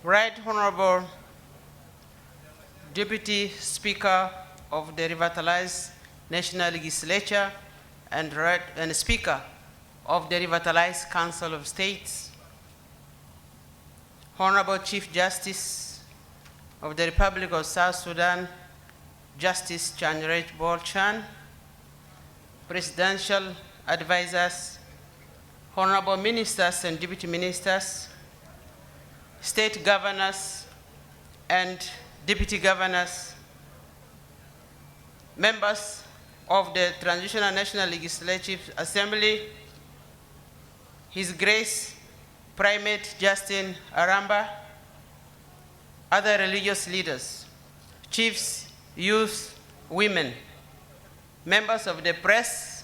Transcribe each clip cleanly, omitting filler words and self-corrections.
Right Honorable Deputy Speaker of the Revitalized National Legislature and Speaker of the Revitalized Council of States, Honorable Chief Justice of the Republic of South Sudan, Justice Chanrech Bolchan, Presidential Advisors, Honorable Ministers and Deputy Ministers, State Governors and Deputy Governors, members of the Transitional National Legislative Assembly, His Grace Primate Justin Aramba, other religious leaders, chiefs, youth, women, members of the press,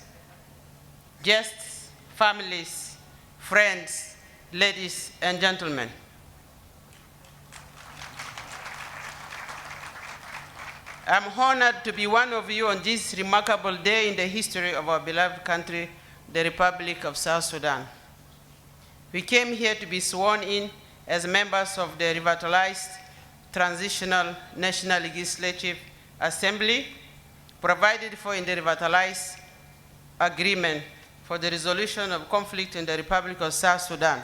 guests, families, friends, ladies and gentlemen. I'm honored to be one of you on this remarkable day in the history of our beloved country, the Republic of South Sudan. We came here to be sworn in as members of the Revitalized Transitional National Legislative Assembly, provided for in the Revitalized Agreement for the Resolution of Conflict in the Republic of South Sudan.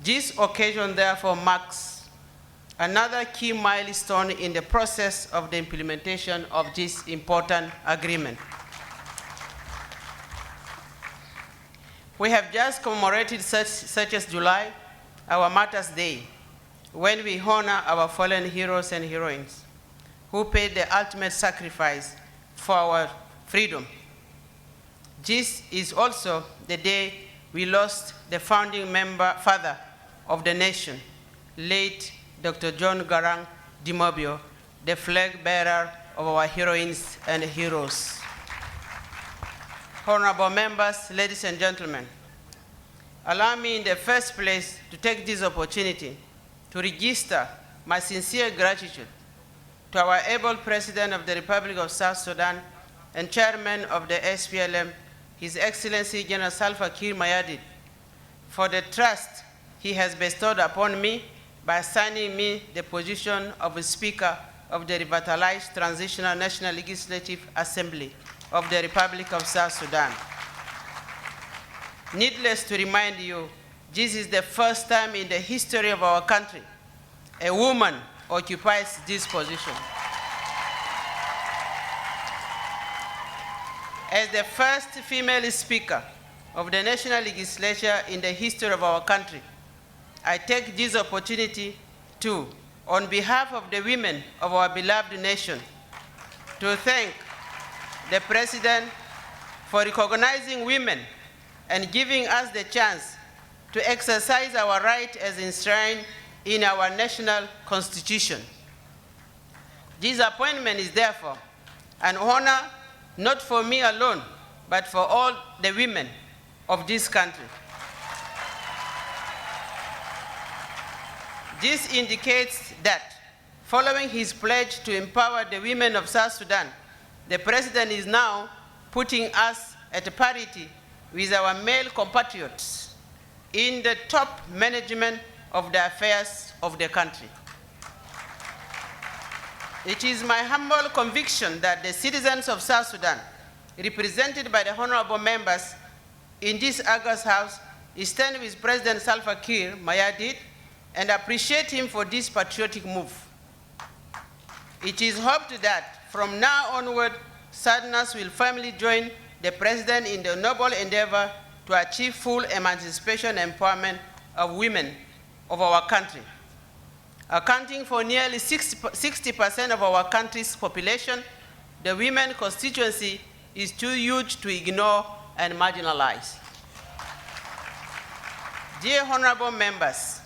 This occasion, therefore, marks another key milestone in the process of the implementation of this important agreement. We have just commemorated such as July, our Martyrs' Day, when we honor our fallen heroes and heroines who paid the ultimate sacrifice for our freedom. This is also the day we lost the founding father of the nation, late Dr. John Garang Dimobio, the flag bearer of our heroines and heroes. Honorable members, ladies and gentlemen, allow me in the first place to take this opportunity to register my sincere gratitude to our able President of the Republic of South Sudan and Chairman of the SPLM, His Excellency General Salva Kiir Mayardit, for the trust he has bestowed upon me by assigning me the position of Speaker of the Revitalized Transitional National Legislative Assembly of the Republic of South Sudan. Needless to remind you, this is the first time in the history of our country a woman occupies this position. As the first female Speaker of the National Legislature in the history of our country, I take this opportunity to, on behalf of the women of our beloved nation, to thank the President for recognizing women and giving us the chance to exercise our right as enshrined in our national constitution. This appointment is therefore an honor not for me alone, but for all the women of this country. This indicates that, following his pledge to empower the women of South Sudan, the President is now putting us at parity with our male compatriots in the top management of the affairs of the country. It is my humble conviction that the citizens of South Sudan, represented by the honorable members in this August House, stand with President Salva Kiir Mayardit and appreciate him for this patriotic move. It is hoped that from now onward, Southerners will firmly join the President in the noble endeavor to achieve full emancipation and empowerment of women of our country. Accounting for nearly 60% of our country's population, the women constituency is too huge to ignore and marginalize. Dear honorable members,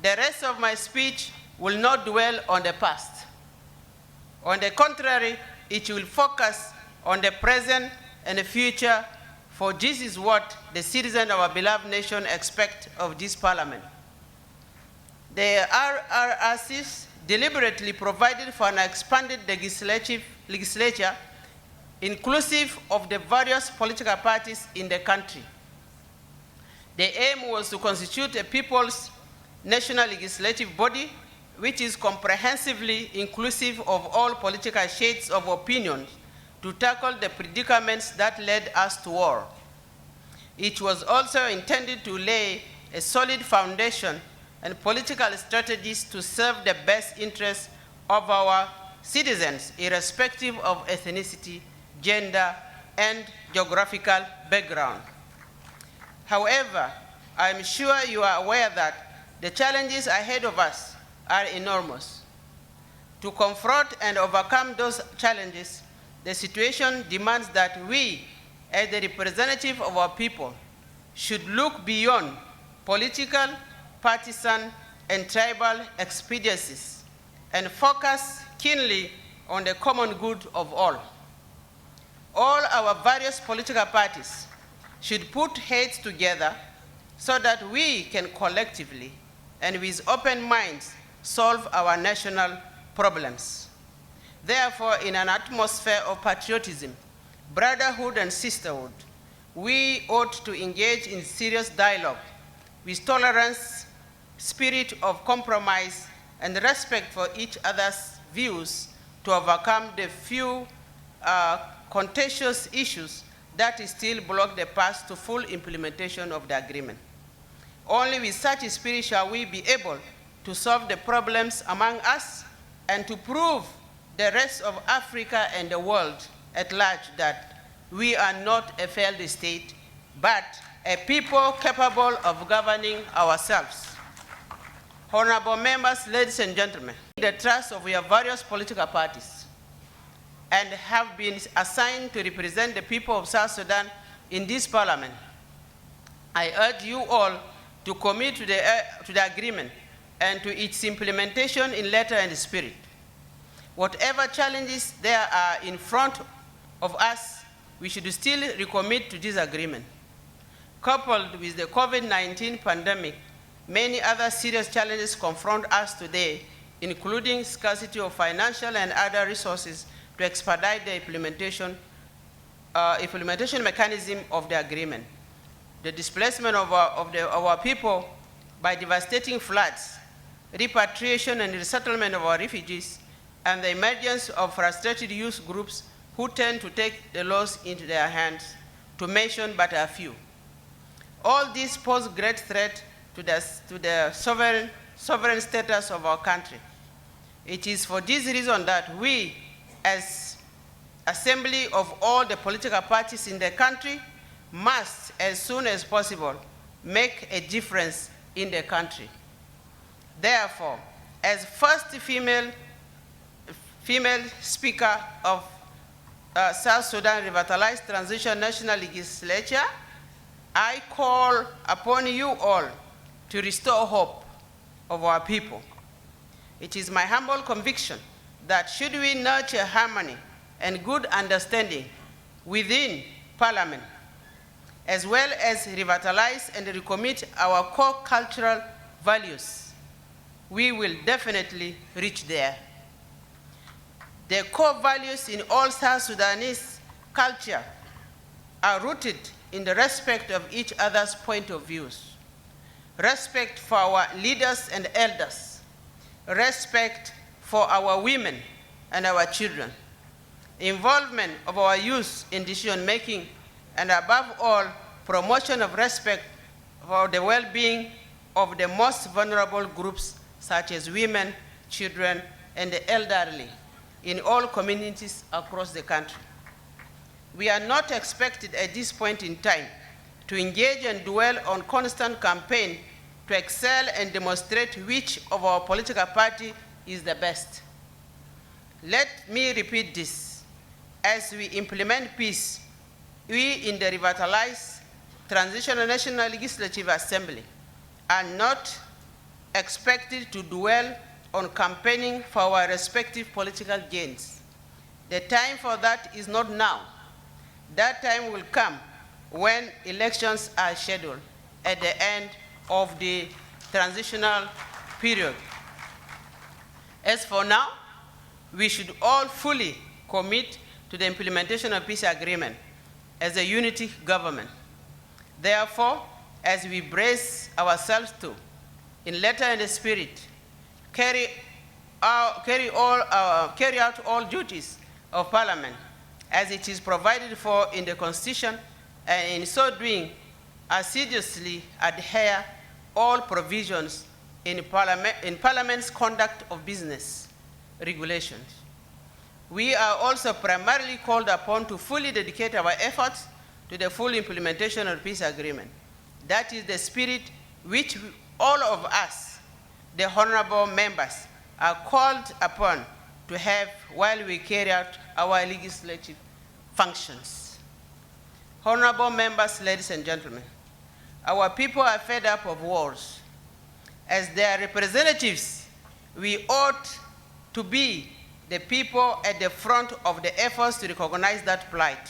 the rest of my speech will not dwell on the past. On the contrary, it will focus on the present and the future, for this is what the citizens of our beloved nation expect of this parliament. The RRCs deliberately provided for an expanded legislature inclusive of the various political parties in the country. The aim was to constitute a people's national legislative body which is comprehensively inclusive of all political shades of opinion to tackle the predicaments that led us to war. It was also intended to lay a solid foundation and political strategies to serve the best interests of our citizens, irrespective of ethnicity, gender, and geographical background. However, I am sure you are aware that the challenges ahead of us are enormous. To confront and overcome those challenges, the situation demands that we, as the representative of our people, should look beyond political, partisan, and tribal expediencies and focus keenly on the common good of all. All our various political parties should put heads together so that we can collectively and with open minds solve our national problems. Therefore, in an atmosphere of patriotism, brotherhood, and sisterhood, we ought to engage in serious dialogue with tolerance, spirit of compromise, and respect for each other's views to overcome the few contentious issues that still block the path to full implementation of the agreement. Only with such a spirit shall we be able to solve the problems among us and to prove the rest of Africa and the world at large that we are not a failed state, but a people capable of governing ourselves. Honorable members, ladies and gentlemen, the trust of your various political parties and have been assigned to represent the people of South Sudan in this parliament, I urge you all to commit to the agreement and to its implementation in letter and spirit. Whatever challenges there are in front of us, we should still recommit to this agreement. Coupled with the COVID-19 pandemic, many other serious challenges confront us today, including scarcity of financial and other resources to expedite the implementation mechanism of the agreement. The displacement of our people by devastating floods, repatriation and resettlement of our refugees, and the emergence of frustrated youth groups who tend to take the laws into their hands, to mention but a few. All these pose great threat to the sovereign status of our country. It is for this reason that we, as assembly of all the political parties in the country, must, as soon as possible, make a difference in the country. Therefore, as first female Speaker of South Sudan Revitalized Transition National Legislature, I call upon you all to restore hope of our people. It is my humble conviction that should we nurture harmony and good understanding within Parliament, as well as revitalize and recommit our core cultural values, we will definitely reach there. The core values in all South Sudanese culture are rooted in the respect of each other's point of views, respect for our leaders and elders, respect for our women and our children, involvement of our youth in decision-making, and above all, promotion of respect for the well-being of the most vulnerable groups such as women, children, and the elderly in all communities across the country. We are not expected at this point in time to engage and dwell on constant campaign to excel and demonstrate which of our political party is the best. Let me repeat this. As we implement peace, we in the revitalized Transitional National Legislative Assembly are not expected to dwell on campaigning for our respective political gains. The time for that is not now. That time will come when elections are scheduled at the end of the transitional period. As for now, we should all fully commit to the implementation of peace agreement as a unity government. Therefore, as we brace ourselves to in letter and spirit, carry out all duties of Parliament as it is provided for in the Constitution, and in so doing, assiduously adhere all provisions in Parliament's conduct of business regulations. We are also primarily called upon to fully dedicate our efforts to the full implementation of the peace agreement. That is the spirit which all of us, the honorable members, are called upon to have while we carry out our legislative functions. Honorable members, ladies and gentlemen, our people are fed up of wars. As their representatives, we ought to be the people at the front of the efforts to recognize that plight.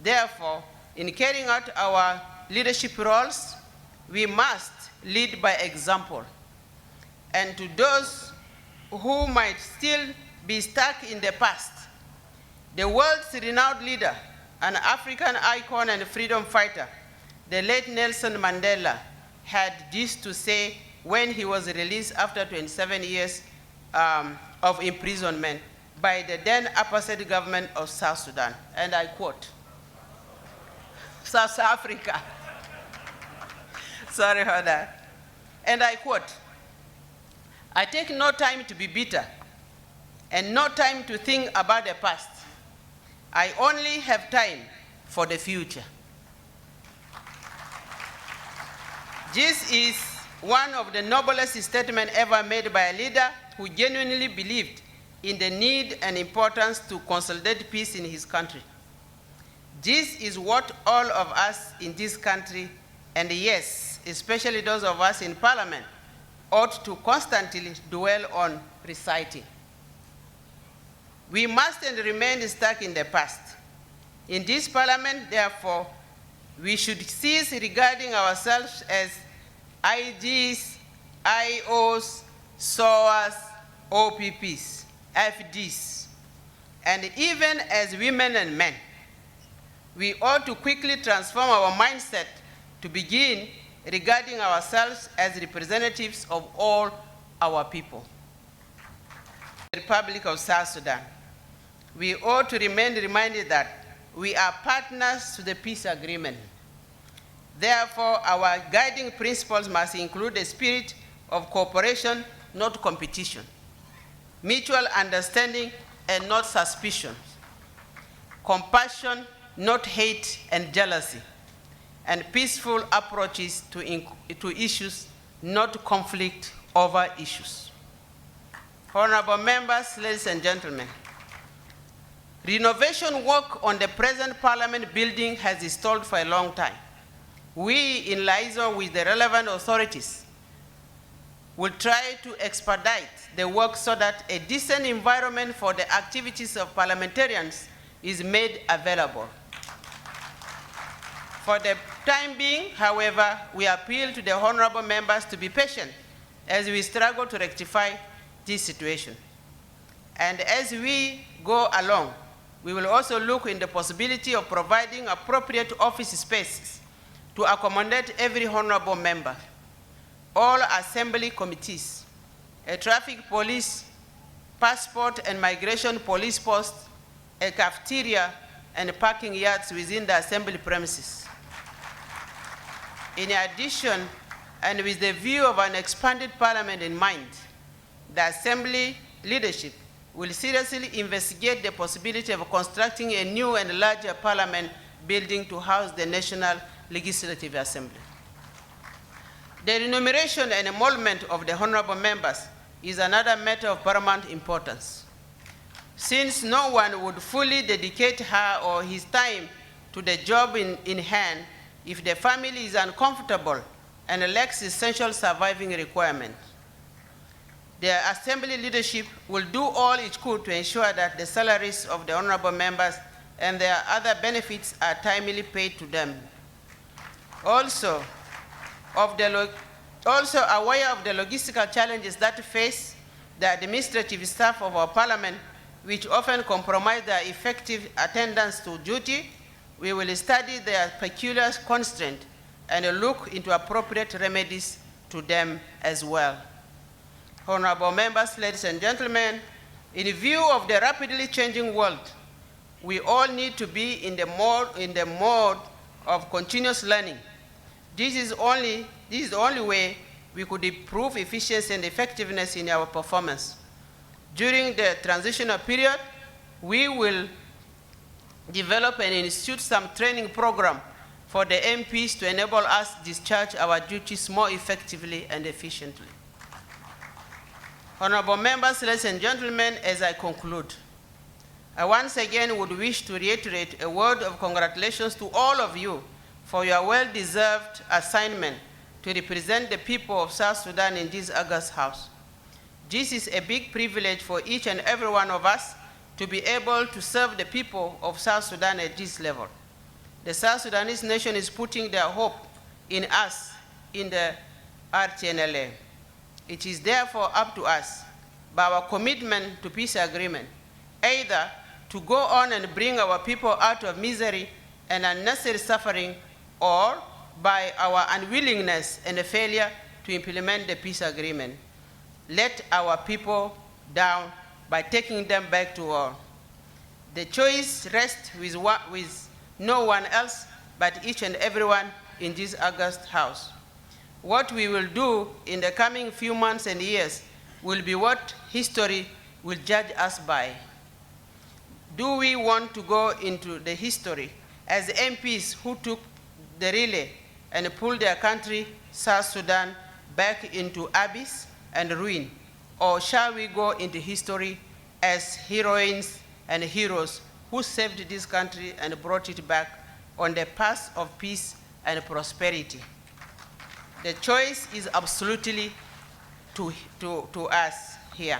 Therefore, in carrying out our leadership roles, we must lead by example. And to those who might still be stuck in the past, the world's renowned leader, an African icon and freedom fighter, the late Nelson Mandela, had this to say when he was released after 27 years of imprisonment by the then apartheid government of South Sudan. And I quote, South Africa. Sorry for that. And I quote, "I take no time to be bitter and no time to think about the past. I only have time for the future." This is one of the noblest statements ever made by a leader who genuinely believed in the need and importance to consolidate peace in his country. This is what all of us in this country, and yes, especially those of us in Parliament, ought to constantly dwell on reciting. We mustn't remain stuck in the past. In this Parliament, therefore, we should cease regarding ourselves as IGs, IOs, SOAs, OPPs, FDs, and even as women and men. We ought to quickly transform our mindset to begin regarding ourselves as representatives of all our people. The Republic of South Sudan. We ought to remain reminded that we are partners to the peace agreement. Therefore, our guiding principles must include a spirit of cooperation, not competition, mutual understanding and not suspicion, compassion, not hate and jealousy, and peaceful approaches to issues, not conflict over issues. Honorable members, ladies and gentlemen, renovation work on the present Parliament building has stalled for a long time. We, in liaison with the relevant authorities, will try to expedite the work so that a decent environment for the activities of parliamentarians is made available. For the time being, however, we appeal to the honorable members to be patient as we struggle to rectify this situation. And as we go along, we will also look in the possibility of providing appropriate office spaces to accommodate every honorable member, all assembly committees, a traffic police, passport and migration police post, a cafeteria, and parking yards within the assembly premises. In addition, and with the view of an expanded Parliament in mind, the Assembly leadership will seriously investigate the possibility of constructing a new and larger Parliament building to house the National Legislative Assembly. The remuneration and emolument of the honorable members is another matter of paramount importance. Since no one would fully dedicate her or his time to the job in hand if the family is uncomfortable and lacks essential surviving requirements. The Assembly leadership will do all it could to ensure that the salaries of the honorable members and their other benefits are timely paid to them. Also aware of the logistical challenges that face the administrative staff of our Parliament, which often compromise their effective attendance to duty, we will study their peculiar constraint and look into appropriate remedies to them as well. Honorable members, ladies and gentlemen, in view of the rapidly changing world, we all need to be in the mode of continuous learning. This is the only way we could improve efficiency and effectiveness in our performance. During the transitional period, we will develop and institute some training program for the MPs to enable us to discharge our duties more effectively and efficiently. Honorable members, ladies and gentlemen, as I conclude, I once again would wish to reiterate a word of congratulations to all of you for your well-deserved assignment to represent the people of South Sudan in this August House. This is a big privilege for each and every one of us to be able to serve the people of South Sudan at this level. The South Sudanese nation is putting their hope in us, in the RTNLA. It is therefore up to us, by our commitment to peace agreement, either to go on and bring our people out of misery and unnecessary suffering, or by our unwillingness and failure to implement the peace agreement, let our people down by taking them back to war. The choice rests with no one else but each and everyone in this August House. What we will do in the coming few months and years will be what history will judge us by. Do we want to go into the history as MPs who took the relay and pulled their country, South Sudan, back into abyss and ruin? Or shall we go into history as heroines and heroes who saved this country and brought it back on the path of peace and prosperity? The choice is absolutely to us here.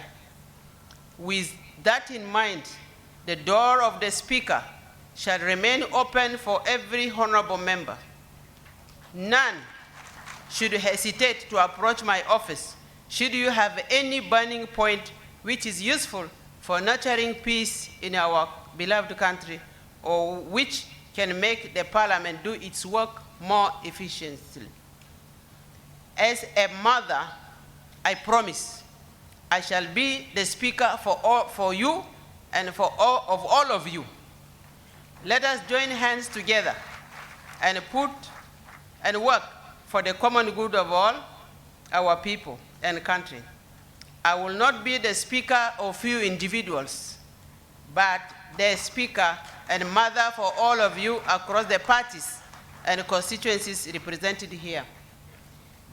With that in mind, the door of the Speaker shall remain open for every honorable member. None should hesitate to approach my office should you have any burning point which is useful for nurturing peace in our beloved country, or which can make the Parliament do its work more efficiently. As a mother, I promise I shall be the speaker for you and for all of you. Let us join hands together and work for the common good of all our people and country. I will not be the speaker of few individuals, but the speaker and mother for all of you across the parties and constituencies represented here.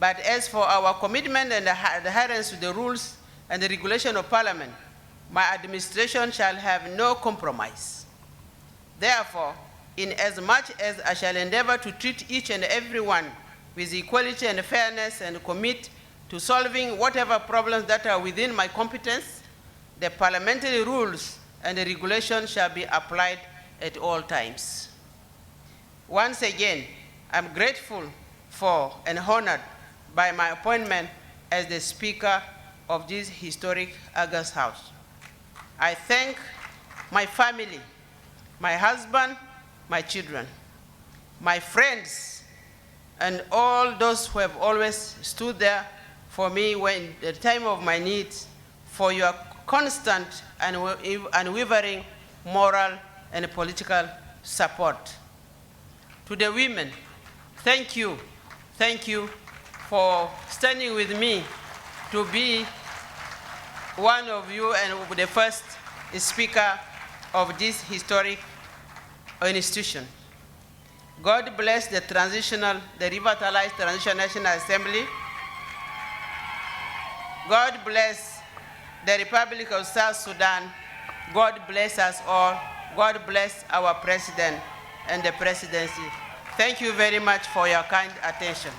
But as for our commitment and adherence to the rules and the regulation of Parliament, my administration shall have no compromise. Therefore, in as much as I shall endeavor to treat each and every one with equality and fairness and commit to solving whatever problems that are within my competence, the parliamentary rules and the regulations shall be applied at all times. Once again, I'm grateful for and honored by my appointment as the Speaker of this historic August House. I thank my family, my husband, my children, my friends, and all those who have always stood there for me when the time of my needs, for your constant and unwavering moral and political support. To the women, thank you for standing with me to be one of you and the first speaker of this historic institution. God bless the revitalized Transitional National Assembly. God bless the Republic of South Sudan. God bless us all. God bless our president and the presidency. Thank you very much for your kind attention.